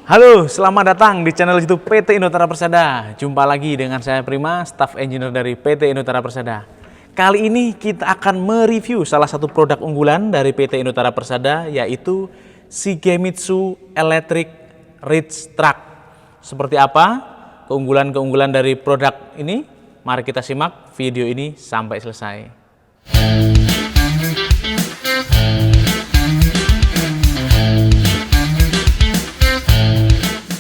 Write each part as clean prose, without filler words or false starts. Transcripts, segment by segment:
Halo, selamat datang di channel YouTube PT Inotara Persada. Jumpa lagi dengan saya Prima, staff engineer dari PT Inotara Persada. Kali ini kita akan mereview salah satu produk unggulan dari PT Inotara Persada, yaitu Shigemitsu Electric Reach Truck. Seperti apa keunggulan-keunggulan dari produk ini? Mari kita simak video ini sampai selesai.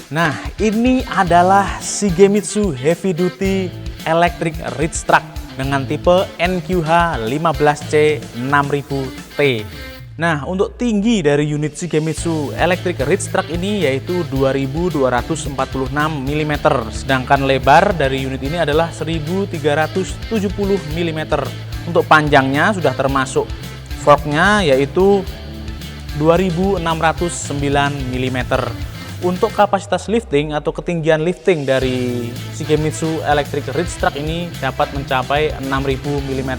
Nah, ini adalah Shigemitsu Heavy Duty Electric Reach Truck dengan tipe NQH15C6000T. Nah, untuk tinggi dari unit Shigemitsu Electric Reach Truck ini yaitu 2246 mm, sedangkan lebar dari unit ini adalah 1370 mm. Untuk panjangnya sudah termasuk forknya yaitu 2609 mm. Untuk kapasitas lifting atau ketinggian lifting dari Shigemitsu Electric Reach Truck ini dapat mencapai 6000 mm.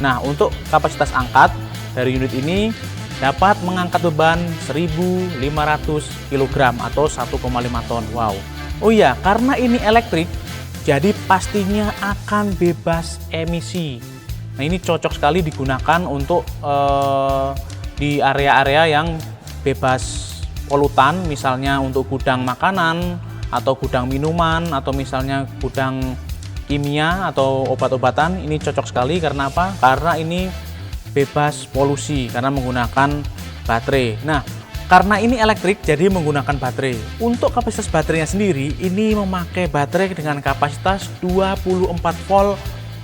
Nah, untuk kapasitas angkat dari unit ini dapat mengangkat beban 1500 kg atau 1,5 ton. Wow. Oh iya, karena ini elektrik, jadi pastinya akan bebas emisi. Nah, ini cocok sekali digunakan untuk di area-area yang bebas polutan, misalnya untuk gudang makanan atau gudang minuman atau misalnya gudang kimia atau obat-obatan. Ini cocok sekali karena apa? Karena ini bebas polusi karena menggunakan baterai. Nah, karena ini elektrik jadi menggunakan baterai. Untuk kapasitas baterainya sendiri ini memakai baterai dengan kapasitas 24 volt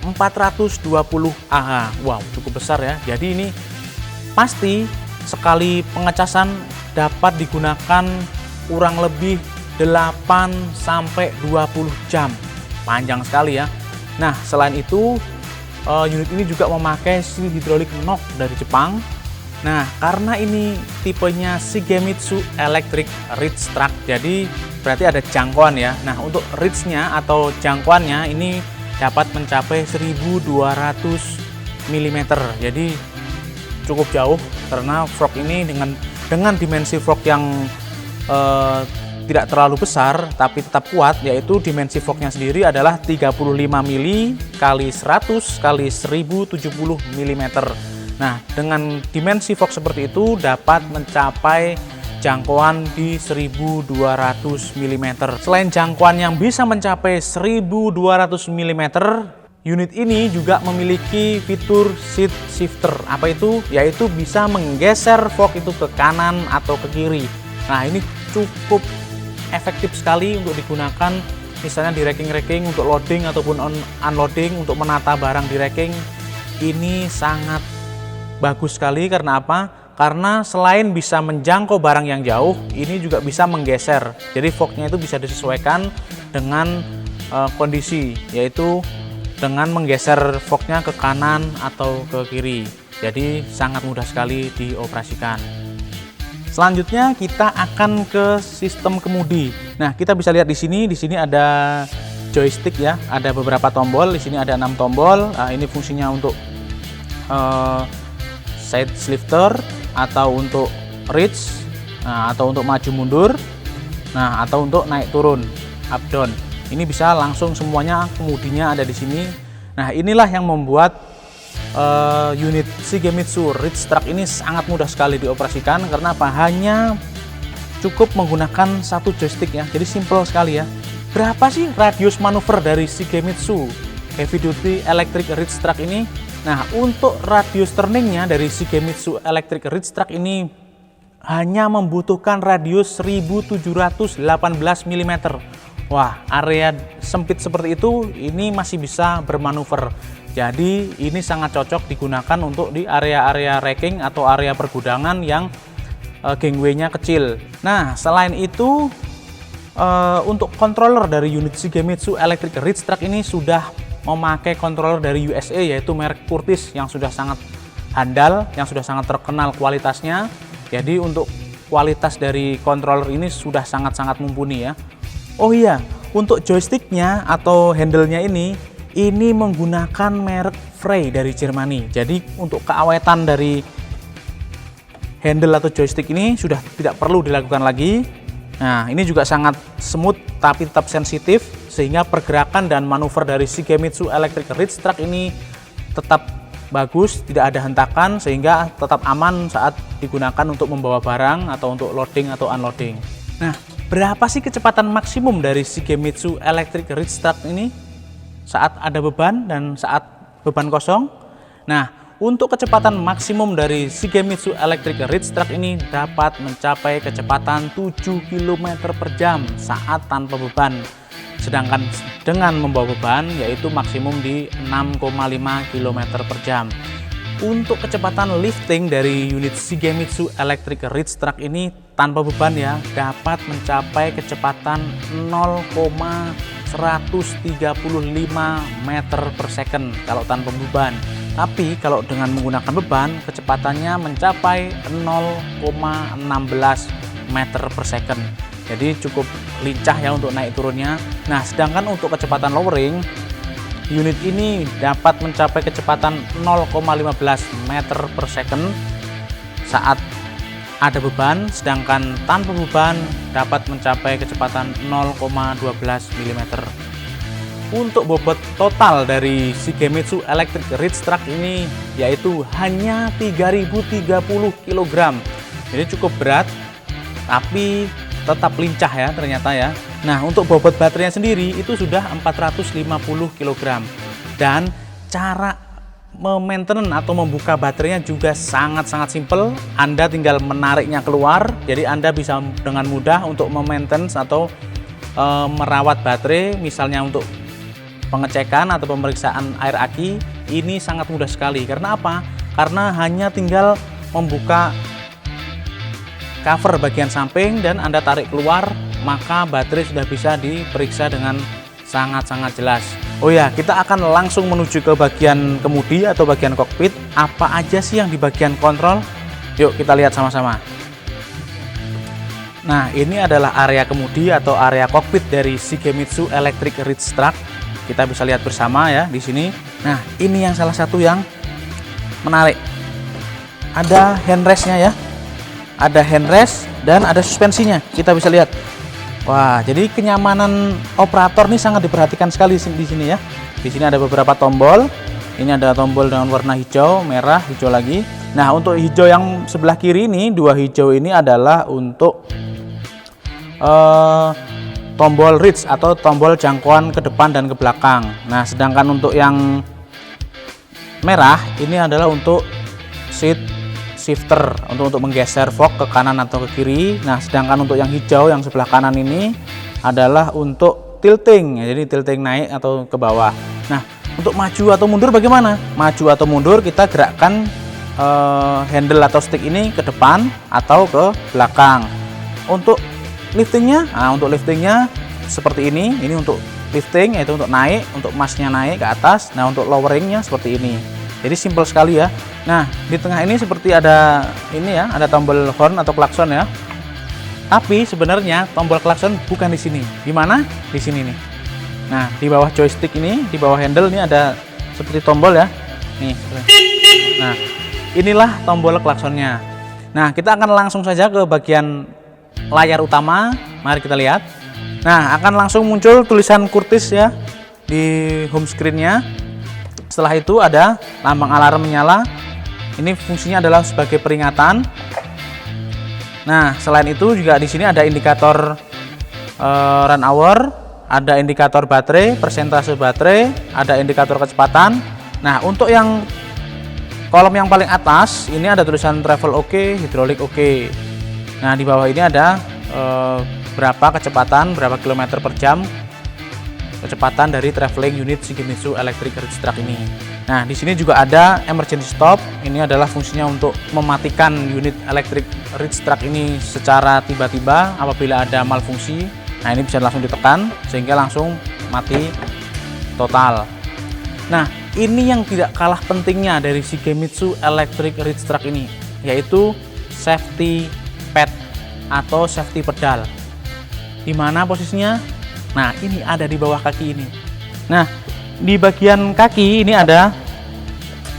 420 Ah. Wow, cukup besar ya. Jadi ini pasti sekali pengecasan dapat digunakan kurang lebih 8 sampai 20 jam. Panjang sekali ya. Nah, selain itu unit ini juga memakai seal hidrolik knock dari Jepang. Nah, karena ini tipenya Shigemitsu Electric Reach Truck, jadi berarti ada jangkauan ya. Nah, untuk reach-nya atau jangkauannya ini dapat mencapai 1200 mm. Jadi cukup jauh karena fork ini dengan dimensi fork yang tidak terlalu besar tapi tetap kuat, yaitu dimensi forknya sendiri adalah 35 mili kali 100 kali 1070 mm. Nah, dengan dimensi fork seperti itu dapat mencapai jangkauan di 1200 mm. Selain jangkauan yang bisa mencapai 1200 mm, unit ini juga memiliki fitur seat shifter. Apa itu? Yaitu bisa menggeser fork itu ke kanan atau ke kiri. Nah, ini cukup efektif sekali untuk digunakan misalnya di racking-racking untuk loading ataupun unloading, untuk menata barang di racking. Ini sangat bagus sekali karena apa? Karena selain bisa menjangkau barang yang jauh, ini juga bisa menggeser. Jadi forknya itu bisa disesuaikan dengan kondisi, yaitu dengan menggeser forknya ke kanan atau ke kiri. Jadi sangat mudah sekali dioperasikan. Selanjutnya kita akan ke sistem kemudi. Nah, kita bisa lihat di sini ada joystick ya, ada beberapa tombol. Di sini ada 6 tombol. Nah, ini fungsinya untuk side shifter atau untuk reach, nah, atau untuk maju mundur, nah, atau untuk naik turun, up down. Ini bisa langsung semuanya kemudinya ada di sini. Nah, inilah yang membuat unit Shigemitsu Reach Truck ini sangat mudah sekali dioperasikan karena apa? Hanya cukup menggunakan satu joystick ya. Jadi simple sekali ya. Berapa sih radius manuver dari Shigemitsu Heavy Duty Electric Reach Truck ini? Nah, untuk radius turningnya dari Shigemitsu Electric Reach Truck ini hanya membutuhkan radius 1718 mm. Wah, area sempit seperti itu ini masih bisa bermanuver. Jadi ini sangat cocok digunakan untuk di area-area racking atau area pergudangan yang gangway-nya kecil. Nah, selain itu untuk controller dari unit Shigemitsu Electric Reach Truck ini sudah memakai controller dari USA, yaitu merek Curtis yang sudah sangat handal, yang sudah sangat terkenal kualitasnya. Jadi untuk kualitas dari controller ini sudah sangat-sangat mumpuni ya. Oh iya, untuk joysticknya atau handle-nya ini menggunakan merek Frey dari Jermani. Jadi untuk keawetan dari handle atau joystick ini sudah tidak perlu dilakukan lagi. Nah, ini juga sangat smooth tapi tetap sensitif, sehingga pergerakan dan manuver dari Shigemitsu Electric Ridge Track ini tetap bagus, tidak ada hentakan, sehingga tetap aman saat digunakan untuk membawa barang atau untuk loading atau unloading. Nah, berapa sih kecepatan maksimum dari Shigemitsu Electric Ridge Track ini saat ada beban dan saat beban kosong? Nah, untuk kecepatan maksimum dari Shigemitsu Electric Ridge Track ini dapat mencapai kecepatan 7 km per jam saat tanpa beban. Sedangkan dengan membawa beban yaitu maksimum di 6,5 km per jam. Untuk kecepatan lifting dari unit Shigemitsu Electric Ridge Track ini tanpa beban ya dapat mencapai kecepatan 0,135 meter per second kalau tanpa beban. Tapi kalau dengan menggunakan beban, kecepatannya mencapai 0,16 meter per second. Jadi cukup lincah ya untuk naik turunnya. Nah, sedangkan untuk kecepatan lowering, unit ini dapat mencapai kecepatan 0,15 meter per second saat ada beban, sedangkan tanpa beban dapat mencapai kecepatan 0,12 mm. Untuk bobot total dari Shigemitsu Electric Ridge Track ini yaitu hanya 3030 kg. Jadi cukup berat tapi tetap lincah ya ternyata ya. Nah, untuk bobot baterainya sendiri itu sudah 450 kg. Dan cara memainten atau membuka baterainya juga sangat-sangat simpel. Anda tinggal menariknya keluar, jadi Anda bisa dengan mudah untuk memainten atau merawat baterai, misalnya untuk pengecekan atau pemeriksaan air aki. Ini sangat mudah sekali. Karena apa? Karena hanya tinggal membuka cover bagian samping dan Anda tarik keluar, maka baterai sudah bisa diperiksa dengan sangat-sangat jelas. Oh ya, kita akan langsung menuju ke bagian kemudi atau bagian kokpit. Apa aja sih yang di bagian kontrol? Yuk kita lihat sama-sama. Nah, ini adalah area kemudi atau area kokpit dari Shigemitsu Electric Ridge Track. Kita bisa lihat bersama ya di sini. Nah, ini yang salah satu yang menarik. Ada handrestnya ya. Ada handrest dan ada suspensinya. Kita bisa lihat. Wah, jadi kenyamanan operator ini sangat diperhatikan sekali di sini ya. Di sini ada beberapa tombol. Ini ada tombol dengan warna hijau, merah, hijau lagi. Nah, untuk hijau yang sebelah kiri ini, dua hijau ini adalah untuk tombol reach atau tombol jangkauan ke depan dan ke belakang. Nah, sedangkan untuk yang merah ini adalah untuk seat shifter, untuk menggeser fork ke kanan atau ke kiri. Nah, sedangkan untuk yang hijau yang sebelah kanan ini adalah untuk tilting, ya, jadi tilting naik atau ke bawah. Nah, untuk maju atau mundur bagaimana? Maju atau mundur kita gerakkan handle atau stick ini ke depan atau ke belakang. Untuk liftingnya, untuk liftingnya seperti ini untuk lifting, yaitu untuk naik, untuk masnya naik ke atas. Nah, untuk loweringnya seperti ini. Jadi simpel sekali ya. Nah, di tengah ini seperti ada ini ya, ada tombol horn atau klakson ya. Tapi sebenarnya tombol klakson bukan di sini. Di mana? Di sini nih. Nah, di bawah joystick ini, di bawah handle ini ada seperti tombol ya. Nih. Nah, inilah tombol klaksonnya. Nah, kita akan langsung saja ke bagian layar utama. Mari kita lihat. Nah, akan langsung muncul tulisan Curtis ya di home screen-nya. Setelah itu ada lambang alarm menyala. Ini fungsinya adalah sebagai peringatan. Nah, selain itu juga di sini ada indikator run hour, ada indikator baterai, persentase baterai, ada indikator kecepatan. Nah, untuk yang kolom yang paling atas ini ada tulisan travel oke, hidrolik oke. Nah, di bawah ini ada berapa kecepatan, berapa kilometer per jam kecepatan dari traveling unit Shigemitsu Electric Ridge Track ini. Nah, di sini juga ada emergency stop. Ini adalah fungsinya untuk mematikan unit Electric Ridge Track ini secara tiba-tiba apabila ada malfungsi. Nah, ini bisa langsung ditekan sehingga langsung mati total. Nah, ini yang tidak kalah pentingnya dari Shigemitsu Electric Ridge Track ini, yaitu safety pad atau safety pedal. Di mana posisinya? Nah, ini ada di bawah kaki ini. Nah, di bagian kaki ini ada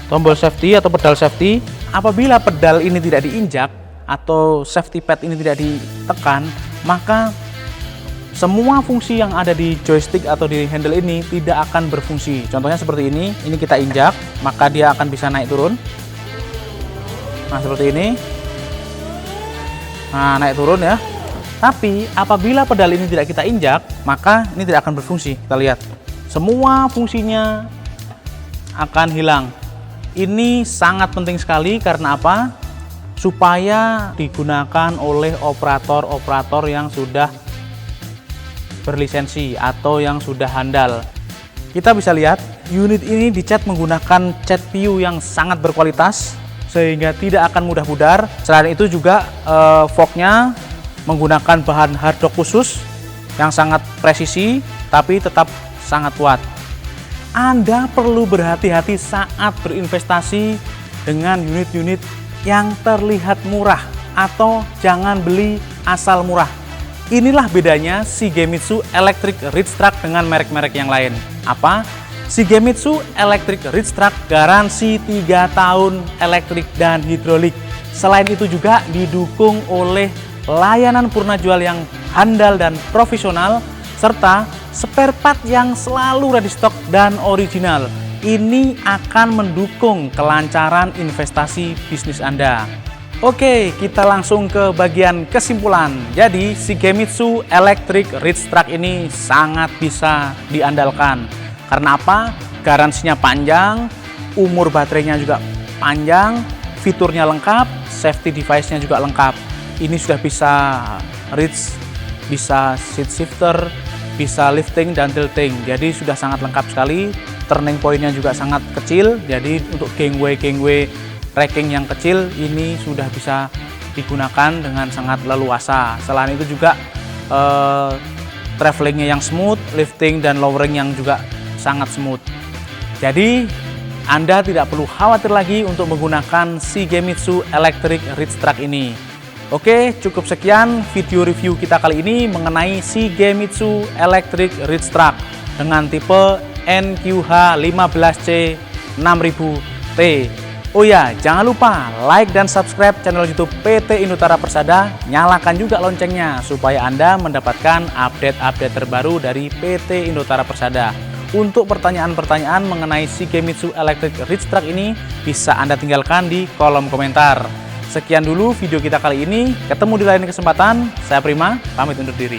tombol safety atau pedal safety. Apabila pedal ini tidak diinjak atau safety pad ini tidak ditekan, maka semua fungsi yang ada di joystick atau di handle ini tidak akan berfungsi. Contohnya seperti ini kita injak, maka dia akan bisa naik turun. Nah, seperti ini. Nah, naik turun ya. Tapi apabila pedal ini tidak kita injak, maka ini tidak akan berfungsi. Kita lihat, semua fungsinya akan hilang. Ini sangat penting sekali karena apa? Supaya digunakan oleh operator-operator yang sudah berlisensi atau yang sudah handal. Kita bisa lihat unit ini dicat menggunakan cat PU yang sangat berkualitas sehingga tidak akan mudah pudar. Selain itu juga forknya menggunakan bahan hardtop khusus yang sangat presisi tapi tetap sangat kuat. Anda perlu berhati-hati saat berinvestasi dengan unit-unit yang terlihat murah atau jangan beli asal murah. Inilah bedanya Shigemitsu Electric Ridge Truck dengan merek-merek yang lain. Apa? Shigemitsu Electric Ridge Truck garansi 3 tahun elektrik dan hidrolik. Selain itu juga didukung oleh layanan purna jual yang handal dan profesional, serta spare part yang selalu ready stock dan original. Ini akan mendukung kelancaran investasi bisnis Anda. Oke, kita langsung ke bagian kesimpulan. Jadi, Shigemitsu Electric Ridge Truck ini sangat bisa diandalkan. Karena apa? Garansinya panjang, umur baterainya juga panjang, fiturnya lengkap, safety device-nya juga lengkap. Ini sudah bisa ridge, bisa seat shifter, bisa lifting dan tilting. Jadi sudah sangat lengkap sekali. Turning point-nya juga sangat kecil. Jadi untuk gangway racking yang kecil ini sudah bisa digunakan dengan sangat leluasa. Selain itu juga travelingnya yang smooth, lifting dan lowering yang juga sangat smooth. Jadi Anda tidak perlu khawatir lagi untuk menggunakan Shigemitsu Electric Ridge Truck ini. Oke, cukup sekian video review kita kali ini mengenai Shigemitsu Electric Ridge Truck dengan tipe NQH15C 6000T. Oh ya, jangan lupa like dan subscribe channel YouTube PT Indotara Persada, nyalakan juga loncengnya supaya Anda mendapatkan update-update terbaru dari PT Indotara Persada. Untuk pertanyaan-pertanyaan mengenai Shigemitsu Electric Ridge Truck ini bisa Anda tinggalkan di kolom komentar. Sekian dulu video kita kali ini, ketemu di lain kesempatan. Saya Prima, pamit undur diri.